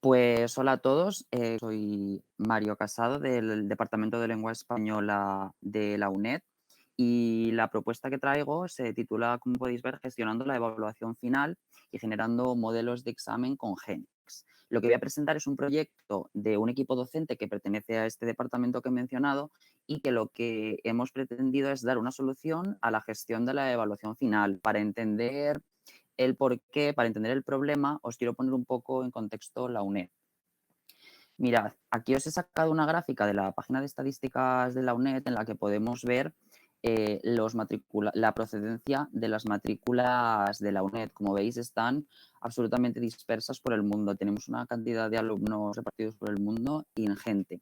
Pues hola a todos, soy Mario Casado del Departamento de Lengua Española de la UNED y la propuesta que traigo se titula, como podéis ver, Gestionando la evaluación final y generando modelos de examen con GENIX. Lo que voy a presentar es un proyecto de un equipo docente que pertenece a este departamento que he mencionado y que lo que hemos pretendido es dar una solución a la gestión de la evaluación final para entender el por qué, para entender el problema, os quiero poner un poco en contexto la UNED. Mirad, aquí os he sacado una gráfica de la página de estadísticas de la UNED en la que podemos ver la procedencia de las matrículas de la UNED. Como veis, están absolutamente dispersas por el mundo. Tenemos una cantidad de alumnos repartidos por el mundo ingente.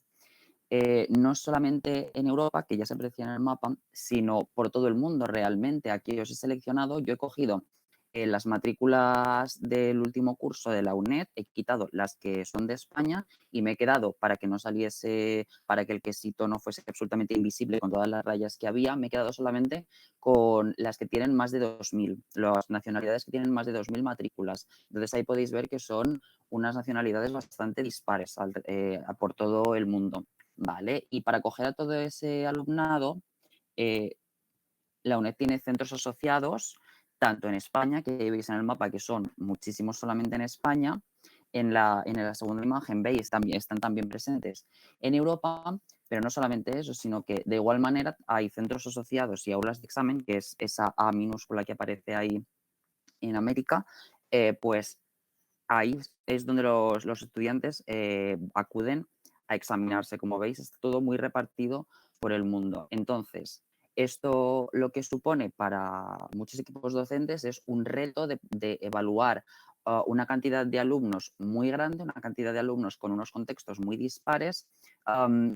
No solamente en Europa, que ya se aprecia en el mapa, sino por todo el mundo realmente. Aquí os he seleccionado, yo he cogido las matrículas del último curso de la UNED, he quitado las que son de España y me he quedado para que no saliese, para que el quesito no fuese absolutamente invisible con todas las rayas que había, me he quedado solamente con las que tienen más de 2.000, las nacionalidades que tienen más de 2.000 matrículas. Entonces ahí podéis ver que son unas nacionalidades bastante dispares por todo el mundo. Vale, y para acoger a todo ese alumnado, eh, la UNED tiene centros asociados, tanto en España, que veis en el mapa que son muchísimos solamente en España, en la segunda imagen veis también, están también presentes en Europa, pero no solamente eso, sino que de igual manera hay centros asociados y aulas de examen, que es esa A minúscula que aparece ahí en América, pues ahí es donde los estudiantes acuden a examinarse. Como veis, está todo muy repartido por el mundo. Entonces, esto lo que supone para muchos equipos docentes es un reto de evaluar una cantidad de alumnos muy grande, una cantidad de alumnos con unos contextos muy dispares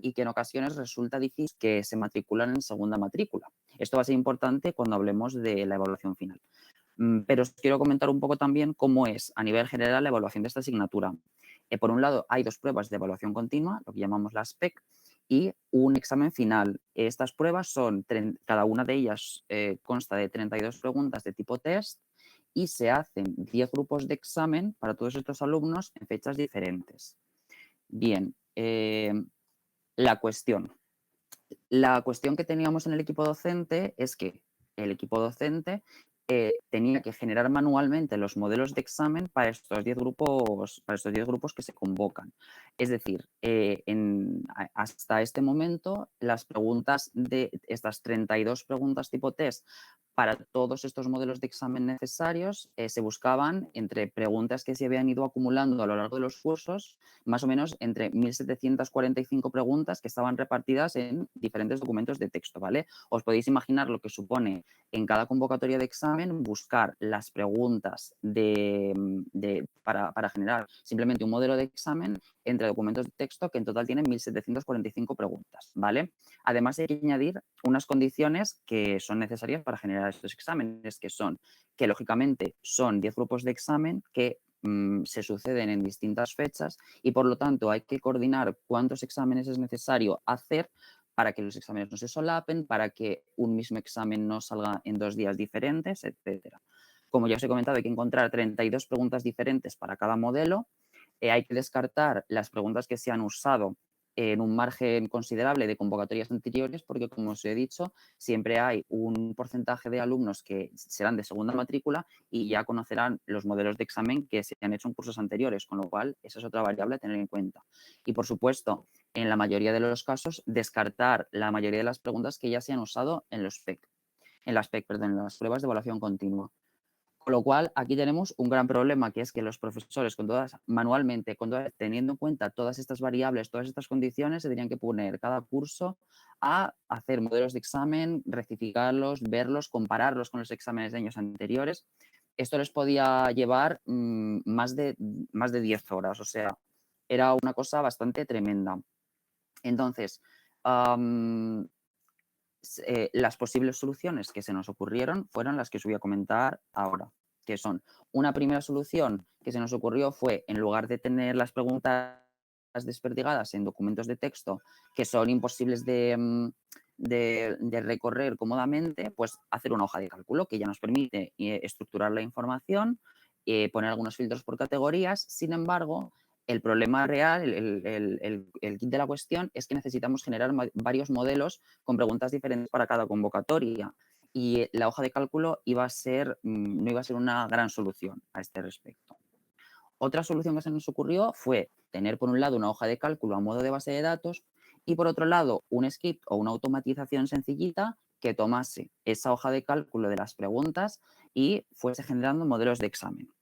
y que en ocasiones resulta difícil que se matriculan en segunda matrícula. Esto va a ser importante cuando hablemos de la evaluación final. Pero os quiero comentar un poco también cómo es a nivel general la evaluación de esta asignatura. Por un lado, hay dos pruebas de evaluación continua, lo que llamamos las PEC, y un examen final. Estas pruebas son, cada una de ellas consta de 32 preguntas de tipo test y se hacen 10 grupos de examen para todos estos alumnos en fechas diferentes. Bien, la cuestión. La cuestión que teníamos en el equipo docente es que el equipo docente tenía que generar manualmente los modelos de examen para estos 10 grupos que se convocan. Es decir, hasta este momento, las preguntas de estas 32 preguntas tipo test para todos estos modelos de examen necesarios se buscaban entre preguntas que se habían ido acumulando a lo largo de los cursos, más o menos entre 1.745 preguntas que estaban repartidas en diferentes documentos de texto, ¿vale? Os podéis imaginar lo que supone en cada convocatoria de examen buscar las preguntas para generar simplemente un modelo de examen entre documentos de texto que en total tienen 1.745 preguntas, ¿vale? Además hay que añadir unas condiciones que son necesarias para generar estos exámenes, que son que lógicamente son 10 grupos de examen que se suceden en distintas fechas y por lo tanto hay que coordinar cuántos exámenes es necesario hacer para que los exámenes no se solapen, para que un mismo examen no salga en 2 días diferentes, etcétera. Como ya os he comentado, hay que encontrar 32 preguntas diferentes para cada modelo. Hay que descartar las preguntas que se han usado en un margen considerable de convocatorias anteriores, porque como os he dicho, siempre hay un porcentaje de alumnos que serán de segunda matrícula y ya conocerán los modelos de examen que se han hecho en cursos anteriores, con lo cual esa es otra variable a tener en cuenta. Y por supuesto, en la mayoría de los casos, descartar la mayoría de las preguntas que ya se han usado en los PEC, en las PEC, perdón, en las pruebas de evaluación continua. Con lo cual, aquí tenemos un gran problema, que es que los profesores, manualmente, teniendo en cuenta todas estas variables, todas estas condiciones, se tenían que poner cada curso a hacer modelos de examen, rectificarlos, verlos, compararlos con los exámenes de años anteriores. Esto les podía llevar más de 10 horas, o sea, era una cosa bastante tremenda. Entonces, las posibles soluciones que se nos ocurrieron fueron las que os voy a comentar ahora, que son una primera solución que se nos ocurrió fue, en lugar de tener las preguntas desperdigadas en documentos de texto que son imposibles de recorrer cómodamente, pues hacer una hoja de cálculo que ya nos permite estructurar la información, poner algunos filtros por categorías. Sin embargo, El problema real, el kit de la cuestión es que necesitamos generar varios modelos con preguntas diferentes para cada convocatoria y la hoja de cálculo no iba a ser una gran solución a este respecto. Otra solución que se nos ocurrió fue tener por un lado una hoja de cálculo a modo de base de datos y por otro lado un script o una automatización sencillita que tomase esa hoja de cálculo de las preguntas y fuese generando modelos de examen.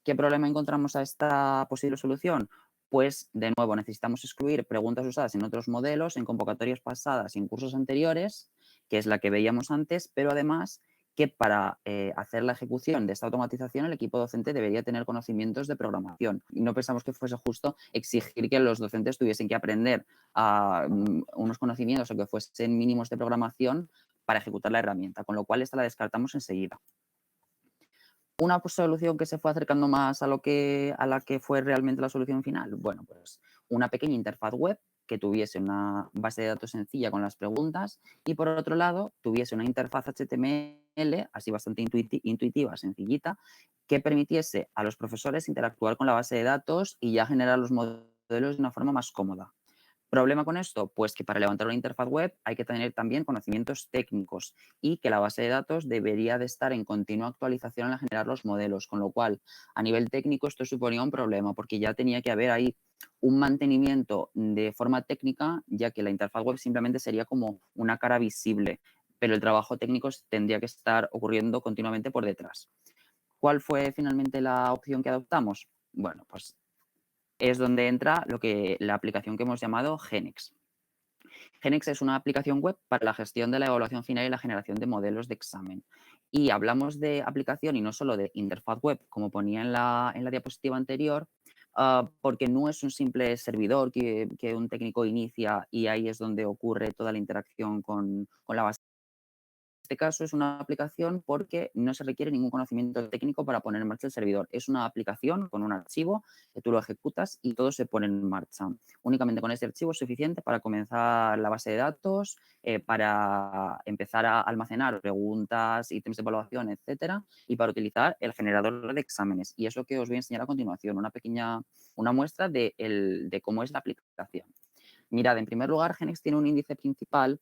¿Qué problema encontramos a esta posible solución? Pues, de nuevo, necesitamos excluir preguntas usadas en otros modelos, en convocatorias pasadas y en cursos anteriores, que es la que veíamos antes, pero además que para hacer la ejecución de esta automatización el equipo docente debería tener conocimientos de programación. Y no pensamos que fuese justo exigir que los docentes tuviesen que aprender unos conocimientos o que fuesen mínimos de programación para ejecutar la herramienta, con lo cual esta la descartamos enseguida. Una solución que se fue acercando más a la que fue realmente la solución final. Bueno, pues una pequeña interfaz web que tuviese una base de datos sencilla con las preguntas y por otro lado tuviese una interfaz HTML así bastante intuitiva, sencillita, que permitiese a los profesores interactuar con la base de datos y ya generar los modelos de una forma más cómoda. ¿Problema con esto? Pues que para levantar una interfaz web hay que tener también conocimientos técnicos y que la base de datos debería de estar en continua actualización al generar los modelos, con lo cual a nivel técnico esto suponía un problema porque ya tenía que haber ahí un mantenimiento de forma técnica, ya que la interfaz web simplemente sería como una cara visible, pero el trabajo técnico tendría que estar ocurriendo continuamente por detrás. ¿Cuál fue finalmente la opción que adoptamos? Bueno, pues es donde entra la aplicación que hemos llamado Genex. Genex es una aplicación web para la gestión de la evaluación final y la generación de modelos de examen. Y hablamos de aplicación y no solo de interfaz web, como ponía en la diapositiva anterior, porque no es un simple servidor que un técnico inicia y ahí es donde ocurre toda la interacción con la base. Este caso es una aplicación porque no se requiere ningún conocimiento técnico para poner en marcha el servidor. Es una aplicación con un archivo que tú lo ejecutas y todo se pone en marcha. Únicamente con este archivo es suficiente para comenzar la base de datos, para empezar a almacenar preguntas, ítems de evaluación, etcétera, y para utilizar el generador de exámenes. Y es lo que os voy a enseñar a continuación, una muestra de cómo es la aplicación. Mirad, en primer lugar, Genex tiene un índice principal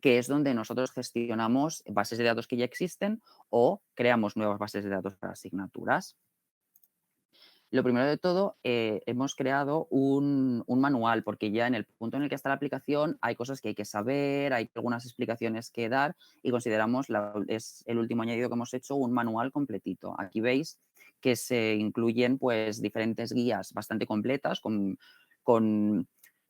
que es donde nosotros gestionamos bases de datos que ya existen o creamos nuevas bases de datos para asignaturas. Lo primero de todo, hemos creado un manual, porque ya en el punto en el que está la aplicación hay cosas que hay que saber, hay algunas explicaciones que dar y consideramos, es el último añadido que hemos hecho, un manual completito. Aquí veis que se incluyen pues diferentes guías bastante completas con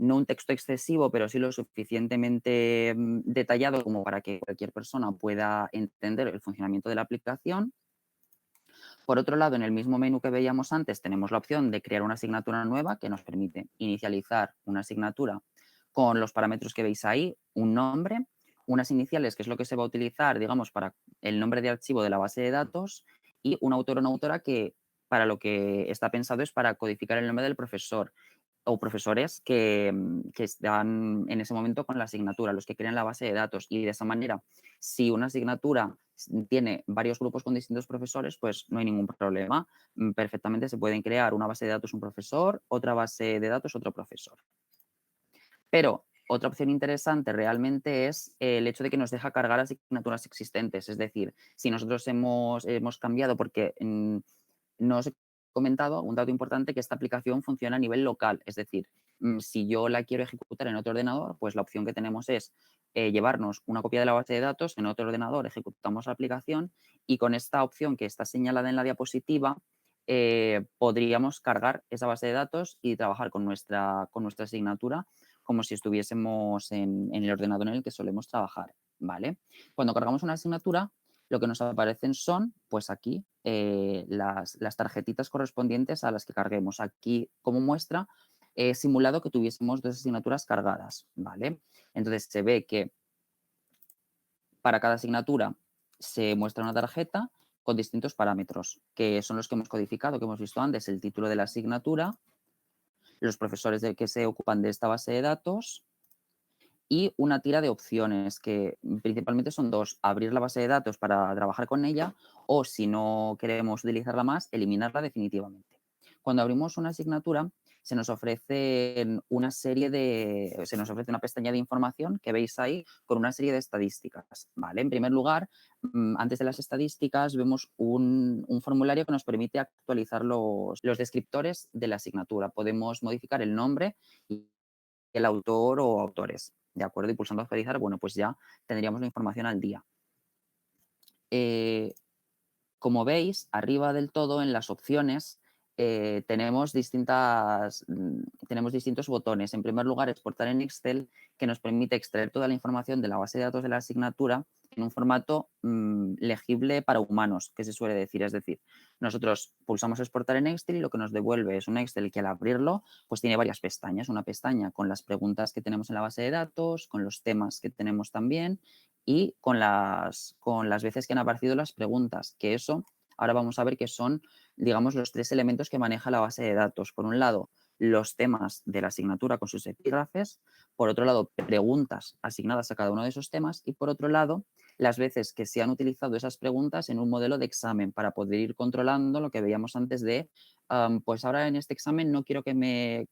no un texto excesivo, pero sí lo suficientemente detallado como para que cualquier persona pueda entender el funcionamiento de la aplicación. Por otro lado, en el mismo menú que veíamos antes, tenemos la opción de crear una asignatura nueva que nos permite inicializar una asignatura con los parámetros que veis ahí, un nombre, unas iniciales, que es lo que se va a utilizar, digamos, para el nombre de archivo de la base de datos, y un autor o una autora que para lo que está pensado es para codificar el nombre del profesor o profesores que están en ese momento con la asignatura, los que crean la base de datos. Y de esa manera, si una asignatura tiene varios grupos con distintos profesores, pues no hay ningún problema. Perfectamente se pueden crear una base de datos un profesor, otra base de datos otro profesor. Pero otra opción interesante realmente es el hecho de que nos deja cargar asignaturas existentes. Es decir, si nosotros hemos cambiado porque no os he comentado un dato importante, que esta aplicación funciona a nivel local. Es decir, si yo la quiero ejecutar en otro ordenador, pues la opción que tenemos es llevarnos una copia de la base de datos en otro ordenador, ejecutamos la aplicación y con esta opción que está señalada en la diapositiva, podríamos cargar esa base de datos y trabajar con nuestra asignatura como si estuviésemos en el ordenador en el que solemos trabajar, ¿vale? Cuando cargamos una asignatura, lo que nos aparecen son, pues aquí, las tarjetitas correspondientes a las que carguemos. Aquí, como muestra, he simulado que tuviésemos dos asignaturas cargadas, ¿vale? Entonces, se ve que para cada asignatura se muestra una tarjeta con distintos parámetros, que son los que hemos codificado, que hemos visto antes, el título de la asignatura, los profesores que se ocupan de esta base de datos y una tira de opciones que principalmente son dos, abrir la base de datos para trabajar con ella o si no queremos utilizarla más, eliminarla definitivamente. Cuando abrimos una asignatura, se nos ofrece una pestaña de información que veis ahí con una serie de estadísticas, ¿vale? En primer lugar, antes de las estadísticas vemos un formulario que nos permite actualizar los descriptores de la asignatura. Podemos modificar el nombre y el autor o autores, ¿de acuerdo? Y pulsando actualizar, bueno, pues ya tendríamos la información al día. Eh, Como veis, arriba del todo en las opciones tenemos distintos botones. En primer lugar, exportar en Excel, que nos permite extraer toda la información de la base de datos de la asignatura en un formato legible para humanos, que se suele decir. Es decir, nosotros pulsamos exportar en Excel y lo que nos devuelve es un Excel que al abrirlo pues tiene varias pestañas. Una pestaña con las preguntas que tenemos en la base de datos, con los temas que tenemos también y con las veces que han aparecido las preguntas, que eso ahora vamos a ver que son, digamos, los 3 elementos que maneja la base de datos. Por un lado, los temas de la asignatura con sus epígrafes, por otro lado, preguntas asignadas a cada uno de esos temas y por otro lado, las veces que se han utilizado esas preguntas en un modelo de examen para poder ir controlando lo que veíamos antes de, pues ahora en este examen no quiero que me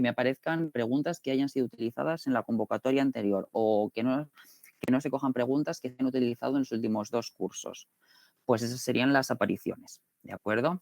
aparezcan preguntas que hayan sido utilizadas en la convocatoria anterior o que no se cojan preguntas que se han utilizado en los últimos 2 cursos. Pues esas serían las apariciones, ¿de acuerdo?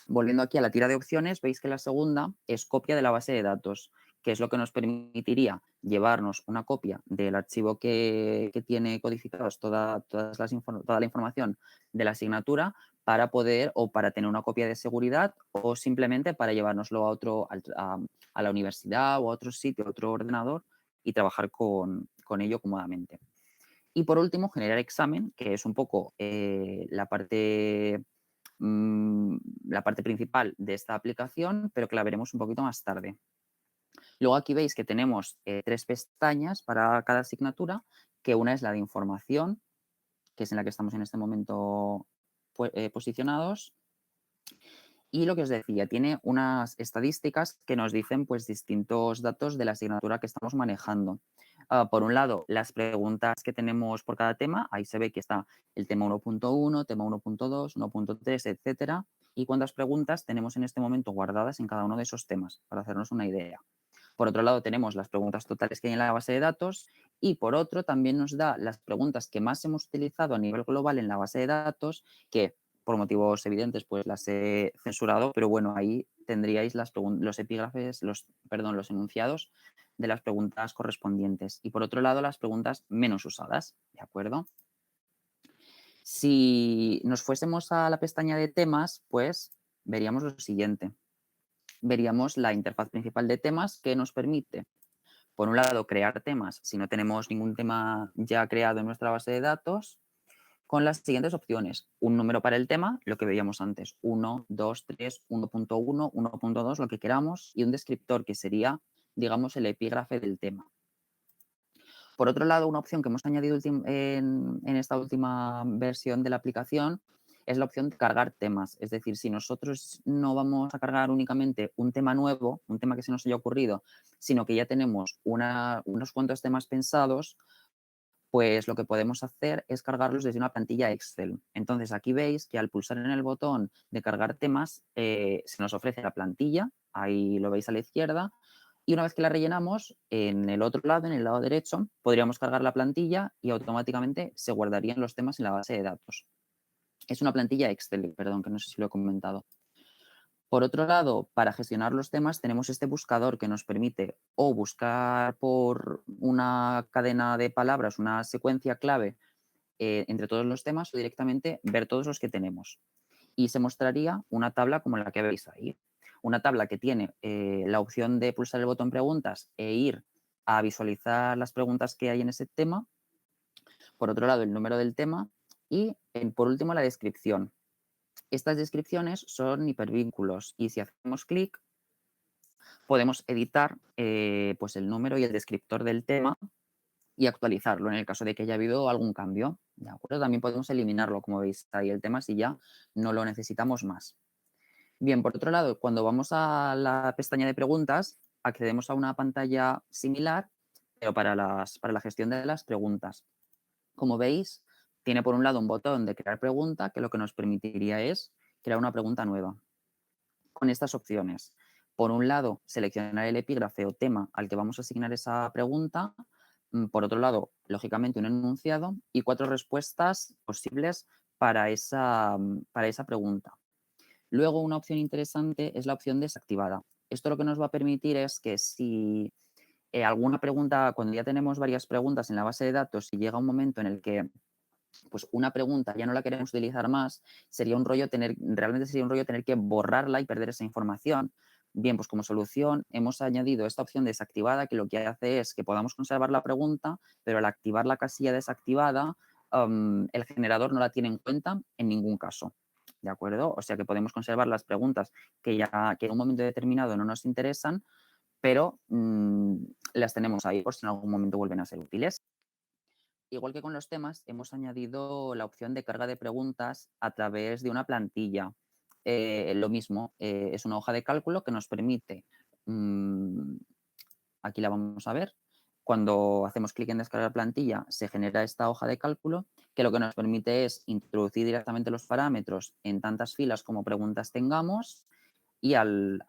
Volviendo aquí a la tira de opciones, veis que la segunda es copia de la base de datos, que es lo que nos permitiría llevarnos una copia del archivo que tiene codificados toda la información de la asignatura para poder o para tener una copia de seguridad o simplemente para llevárnoslo a la universidad o a otro sitio, a otro ordenador y trabajar con ello cómodamente. Y por último, generar examen, que es un poco mm, la parte principal de esta aplicación, pero que la veremos un poquito más tarde. Luego aquí veis que tenemos 3 pestañas para cada asignatura, que una es la de información, que es en la que estamos en este momento posicionados. Y lo que os decía, tiene unas estadísticas que nos dicen pues distintos datos de la asignatura que estamos manejando. Por un lado, las preguntas que tenemos por cada tema, ahí se ve que está el tema 1.1, tema 1.2, 1.3, etcétera, y cuántas preguntas tenemos en este momento guardadas en cada uno de esos temas, para hacernos una idea. Por otro lado, tenemos las preguntas totales que hay en la base de datos y por otro también nos da las preguntas que más hemos utilizado a nivel global en la base de datos, que por motivos evidentes pues las he censurado, pero bueno, ahí tendríais los epígrafes, los enunciados de las preguntas correspondientes. Y por otro lado, las preguntas menos usadas, ¿de acuerdo? Si nos fuésemos a la pestaña de temas, pues veríamos lo siguiente. Veríamos la interfaz principal de temas que nos permite, por un lado, crear temas si no tenemos ningún tema ya creado en nuestra base de datos, con las siguientes opciones. Un número para el tema, lo que veíamos antes, 1, 2, 3, 1.1, 1.2, lo que queramos, y un descriptor que sería, digamos, el epígrafe del tema. Por otro lado, una opción que hemos añadido en esta última versión de la aplicación es la opción de cargar temas. Es decir, si nosotros no vamos a cargar únicamente un tema nuevo, un tema que se nos haya ocurrido, sino que ya tenemos unos cuantos temas pensados, pues lo que podemos hacer es cargarlos desde una plantilla Excel. Entonces aquí veis que al pulsar en el botón de cargar temas se nos ofrece la plantilla, ahí lo veis a la izquierda, y una vez que la rellenamos, en el otro lado, en el lado derecho, podríamos cargar la plantilla y automáticamente se guardarían los temas en la base de datos. Es una plantilla Excel, perdón, que no sé si lo he comentado. Por otro lado, para gestionar los temas tenemos este buscador que nos permite o buscar por una cadena de palabras, una secuencia clave entre todos los temas o directamente ver todos los que tenemos. Y se mostraría una tabla como la que veis ahí. Una tabla que tiene la opción de pulsar el botón preguntas e ir a visualizar las preguntas que hay en ese tema. Por otro lado, el número del tema y, por último, la descripción. Estas descripciones son hipervínculos y si hacemos clic podemos editar pues el número y el descriptor del tema y actualizarlo en el caso de que haya habido algún cambio. ¿De acuerdo? También podemos eliminarlo, como veis ahí el tema, si ya no lo necesitamos más. Bien, por otro lado, cuando vamos a la pestaña de preguntas, accedemos a una pantalla similar, pero para la gestión de las preguntas. Como veis, tiene por un lado un botón de crear pregunta, que lo que nos permitiría es crear una pregunta nueva con estas opciones. Por un lado, seleccionar el epígrafe o tema al que vamos a asignar esa pregunta. Por otro lado, lógicamente, un enunciado y 4 respuestas posibles para esa pregunta. Luego, una opción interesante es la opción desactivada. Esto lo que nos va a permitir es que si alguna pregunta, cuando ya tenemos varias preguntas en la base de datos, si llega un momento en el que pues una pregunta ya no la queremos utilizar más, realmente sería un rollo tener que borrarla y perder esa información. Bien, pues como solución hemos añadido esta opción desactivada que lo que hace es que podamos conservar la pregunta, pero al activar la casilla desactivada, el generador no la tiene en cuenta en ningún caso. ¿De acuerdo? O sea que podemos conservar las preguntas que en un momento determinado no nos interesan, pero las tenemos ahí por si en algún momento vuelven a ser útiles. Igual que con los temas, hemos añadido la opción de carga de preguntas a través de una plantilla. Lo mismo, es una hoja de cálculo que nos permite, mm, aquí la vamos a ver, cuando hacemos clic en descargar plantilla, se genera esta hoja de cálculo que lo que nos permite es introducir directamente los parámetros en tantas filas como preguntas tengamos y al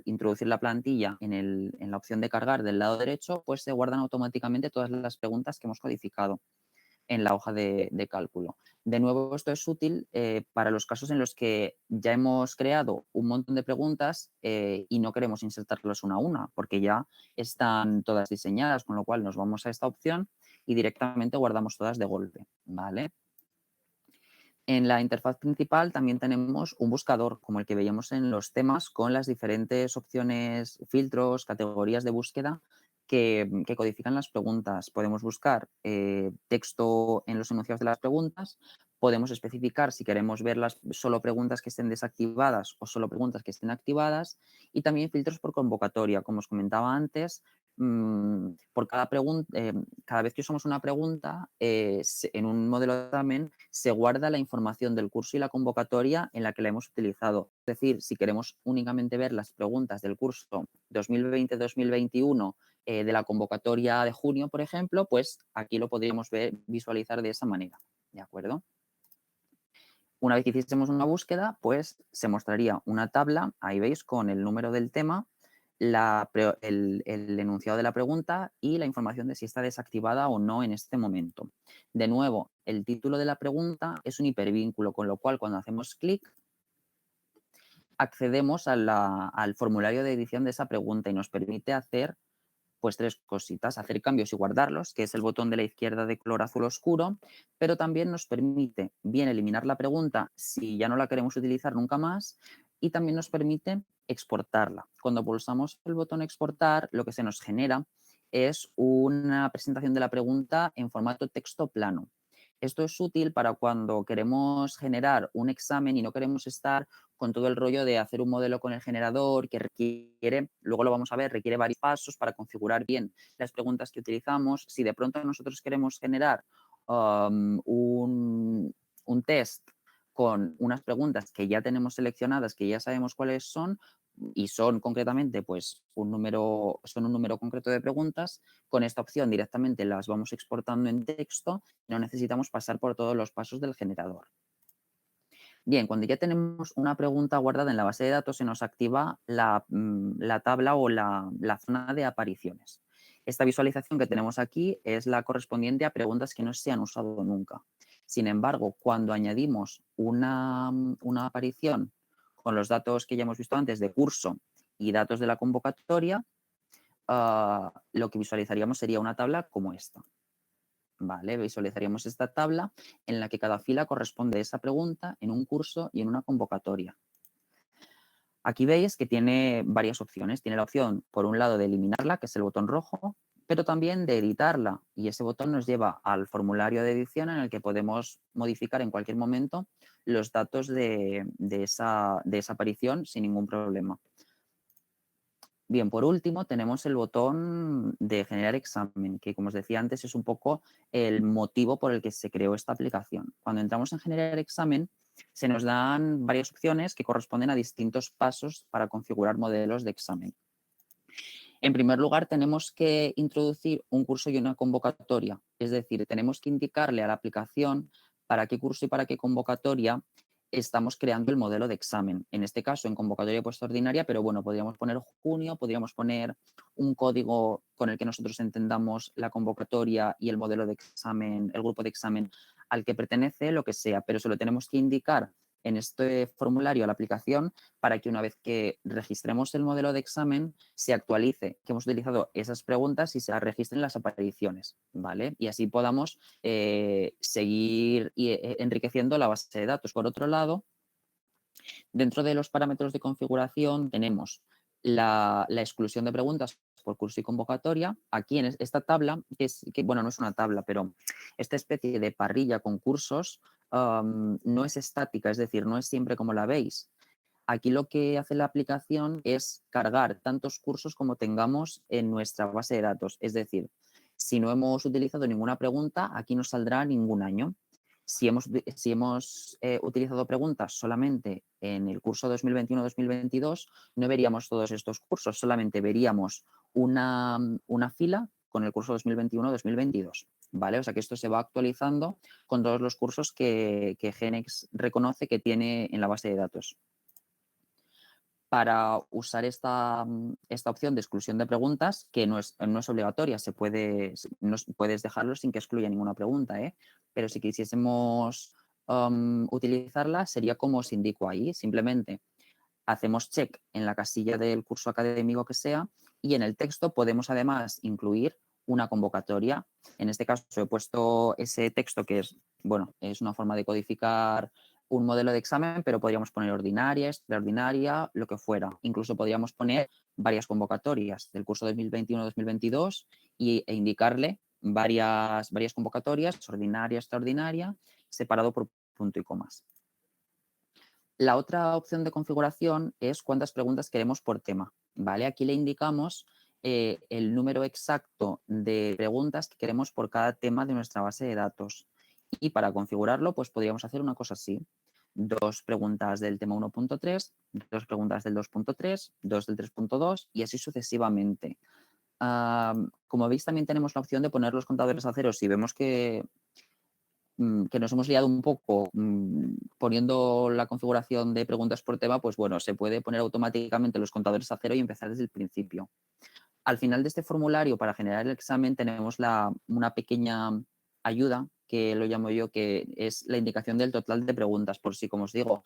introducir la plantilla en la opción de cargar del lado derecho, pues se guardan automáticamente todas las preguntas que hemos codificado en la hoja de cálculo. De nuevo, esto es útil para los casos en los que ya hemos creado un montón de preguntas y no queremos insertarlas una a una, porque ya están todas diseñadas, con lo cual nos vamos a esta opción y directamente guardamos todas de golpe, ¿vale? En la interfaz principal también tenemos un buscador, como el que veíamos en los temas, con las diferentes opciones, filtros, categorías de búsqueda que codifican las preguntas. Podemos buscar texto en los enunciados de las preguntas, podemos especificar si queremos ver solo preguntas que estén desactivadas o solo preguntas que estén activadas y también filtros por convocatoria. Como os comentaba antes, por cada vez que usamos una pregunta en un modelo de examen, se guarda la información del curso y la convocatoria en la que la hemos utilizado. Es decir, si queremos únicamente ver las preguntas del curso 2020-2021 de la convocatoria de junio, por ejemplo, pues aquí lo podríamos visualizar de esa manera. ¿De acuerdo? Una vez que hiciésemos una búsqueda, pues se mostraría una tabla, ahí veis, con el número del tema, el enunciado de la pregunta y la información de si está desactivada o no en este momento. De nuevo, el título de la pregunta es un hipervínculo, con lo cual cuando hacemos clic accedemos al formulario de edición de esa pregunta y nos permite hacer pues 3 cositas, hacer cambios y guardarlos, que es el botón de la izquierda de color azul oscuro, pero también nos permite bien eliminar la pregunta si ya no la queremos utilizar nunca más y también nos permite exportarla. Cuando pulsamos el botón exportar, lo que se nos genera es una presentación de la pregunta en formato texto plano. Esto es útil para cuando queremos generar un examen y no queremos estar con todo el rollo de hacer un modelo con el generador que requiere, luego lo vamos a ver, requiere varios pasos para configurar bien las preguntas que utilizamos. Si de pronto nosotros queremos generar un test con unas preguntas que ya tenemos seleccionadas, que ya sabemos cuáles son, y son concretamente pues son un número concreto de preguntas, con esta opción directamente las vamos exportando en texto, no necesitamos pasar por todos los pasos del generador. Bien, cuando ya tenemos una pregunta guardada en la base de datos, se nos activa la tabla o la zona de apariciones. Esta visualización que tenemos aquí es la correspondiente a preguntas que no se han usado nunca. Sin embargo, cuando añadimos una aparición con los datos que ya hemos visto antes de curso y datos de la convocatoria, lo que visualizaríamos sería una tabla como esta. Vale, visualizaríamos esta tabla en la que cada fila corresponde a esa pregunta en un curso y en una convocatoria. Aquí veis que tiene varias opciones. Tiene la opción, por un lado, de eliminarla, que es el botón rojo, pero también de editarla. Y ese botón nos lleva al formulario de edición en el que podemos modificar en cualquier momento los datos de esa aparición sin ningún problema. Bien, por último, tenemos el botón de generar examen, que como os decía antes es un poco el motivo por el que se creó esta aplicación. Cuando entramos en generar examen, se nos dan varias opciones que corresponden a distintos pasos para configurar modelos de examen. En primer lugar, tenemos que introducir un curso y una convocatoria, es decir, tenemos que indicarle a la aplicación para qué curso y para qué convocatoria estamos creando el modelo de examen. En este caso, en convocatoria extraordinaria, pero bueno, podríamos poner junio, podríamos poner un código con el que nosotros entendamos la convocatoria y el modelo de examen, el grupo de examen al que pertenece, lo que sea, pero se lo tenemos que indicar en este formulario a la aplicación para que una vez que registremos el modelo de examen se actualice que hemos utilizado esas preguntas y se registren las apariciones, ¿vale? Y así podamos seguir enriqueciendo la base de datos. Por otro lado, dentro de los parámetros de configuración tenemos la exclusión de preguntas por curso y convocatoria. Aquí en esta tabla, bueno, no es una tabla, pero esta especie de parrilla con cursos no es estática, es decir, no es siempre como la veis. Aquí lo que hace la aplicación es cargar tantos cursos como tengamos en nuestra base de datos. Es decir, si no hemos utilizado ninguna pregunta, aquí no saldrá ningún año. Si hemos utilizado preguntas solamente en el curso 2021-2022, no veríamos todos estos cursos, solamente veríamos una fila con el curso 2021-2022. ¿Vale? O sea que esto se va actualizando con todos los cursos que Genex reconoce que tiene en la base de datos. Para usar esta opción de exclusión de preguntas, que no es obligatoria, puedes dejarlo sin que excluya ninguna pregunta, ¿eh? Pero si quisiésemos utilizarla, sería como os indico ahí, simplemente hacemos check en la casilla del curso académico que sea y en el texto podemos además incluir una convocatoria. En este caso he puesto ese texto que es, bueno, es una forma de codificar un modelo de examen, pero podríamos poner ordinaria, extraordinaria, lo que fuera. Incluso podríamos poner varias convocatorias del curso 2021-2022 e indicarle varias convocatorias, ordinaria, extraordinaria, separado por punto y comas. La otra opción de configuración es cuántas preguntas queremos por tema, ¿vale? Aquí le indicamos el número exacto de preguntas que queremos por cada tema de nuestra base de datos. Y para configurarlo, pues podríamos hacer una cosa así. 2 preguntas del tema 1.3, 2 preguntas del 2.3, 2 del 3.2 y así sucesivamente. Como veis, también tenemos la opción de poner los contadores a cero si vemos que nos hemos liado un poco poniendo la configuración de preguntas por tema, pues bueno, se puede poner automáticamente los contadores a cero y empezar desde el principio. Al final de este formulario, para generar el examen, tenemos una pequeña ayuda, que lo llamo yo, que es la indicación del total de preguntas. Por si, como os digo,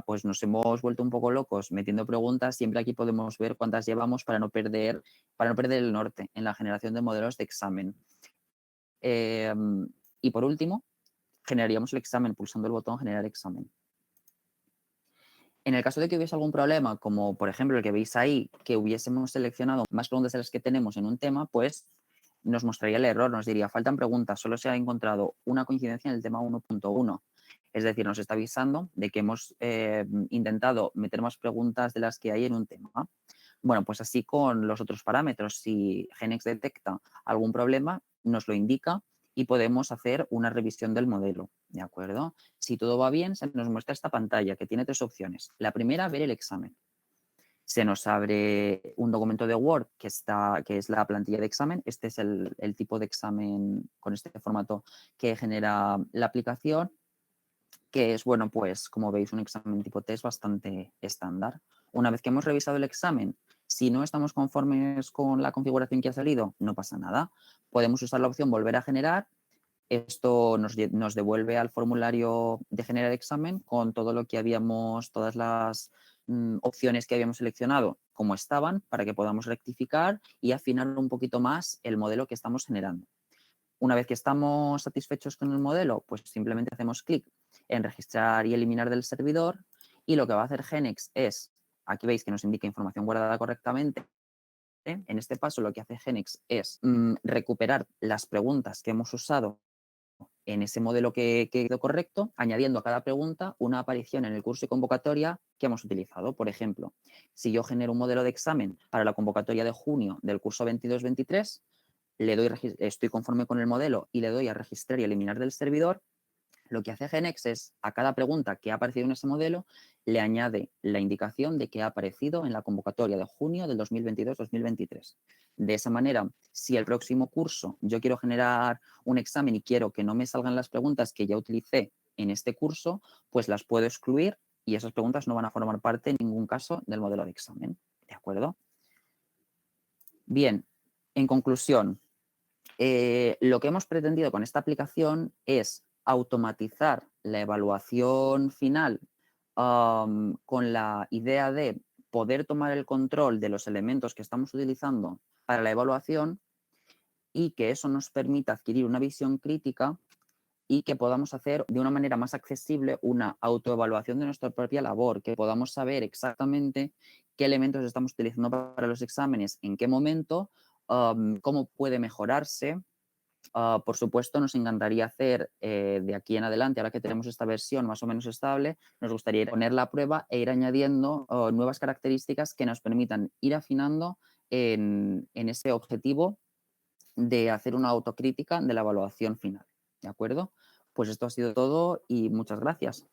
pues nos hemos vuelto un poco locos metiendo preguntas, siempre aquí podemos ver cuántas llevamos para no perder el norte en la generación de modelos de examen. Y por último, generaríamos el examen pulsando el botón generar examen. En el caso de que hubiese algún problema, como por ejemplo el que veis ahí, que hubiésemos seleccionado más preguntas de las que tenemos en un tema, pues nos mostraría el error, nos diría faltan preguntas, solo se ha encontrado una coincidencia en el tema 1.1. Es decir, nos está avisando de que hemos intentado meter más preguntas de las que hay en un tema. Bueno, pues así con los otros parámetros. Si Genex detecta algún problema, nos lo indica y podemos hacer una revisión del modelo, ¿de acuerdo? Si todo va bien, se nos muestra esta pantalla que tiene 3 opciones. La primera, ver el examen. Se nos abre un documento de Word que es la plantilla de examen. Este es el tipo de examen con este formato que genera la aplicación, que es, bueno, pues como veis, un examen tipo test bastante estándar. Una vez que hemos revisado el examen, si no estamos conformes con la configuración que ha salido, no pasa nada. Podemos usar la opción volver a generar. Esto nos devuelve al formulario de generar examen con todo lo que habíamos, todas las opciones que habíamos seleccionado como estaban para que podamos rectificar y afinar un poquito más el modelo que estamos generando. Una vez que estamos satisfechos con el modelo, pues simplemente hacemos clic en registrar y eliminar del servidor y lo que va a hacer Genex es, aquí veis que nos indica información guardada correctamente. En este paso lo que hace Genex es recuperar las preguntas que hemos usado en ese modelo que quedó correcto, añadiendo a cada pregunta una aparición en el curso y convocatoria que hemos utilizado. Por ejemplo, si yo genero un modelo de examen para la convocatoria de junio del curso 22-23, estoy conforme con el modelo y le doy a registrar y eliminar del servidor, lo que hace Genex es a cada pregunta que ha aparecido en ese modelo le añade la indicación de que ha aparecido en la convocatoria de junio del 2022-2023. De esa manera, si el próximo curso yo quiero generar un examen y quiero que no me salgan las preguntas que ya utilicé en este curso, pues las puedo excluir y esas preguntas no van a formar parte en ningún caso del modelo de examen. ¿De acuerdo? Bien, en conclusión, lo que hemos pretendido con esta aplicación es automatizar la evaluación final con la idea de poder tomar el control de los elementos que estamos utilizando para la evaluación y que eso nos permita adquirir una visión crítica y que podamos hacer de una manera más accesible una autoevaluación de nuestra propia labor, que podamos saber exactamente qué elementos estamos utilizando para los exámenes, en qué momento, cómo puede mejorarse. Por supuesto, nos encantaría hacer de aquí en adelante, ahora que tenemos esta versión más o menos estable, nos gustaría ponerla a prueba e ir añadiendo nuevas características que nos permitan ir afinando en ese objetivo de hacer una autocrítica de la evaluación final. ¿De acuerdo? Pues esto ha sido todo y muchas gracias.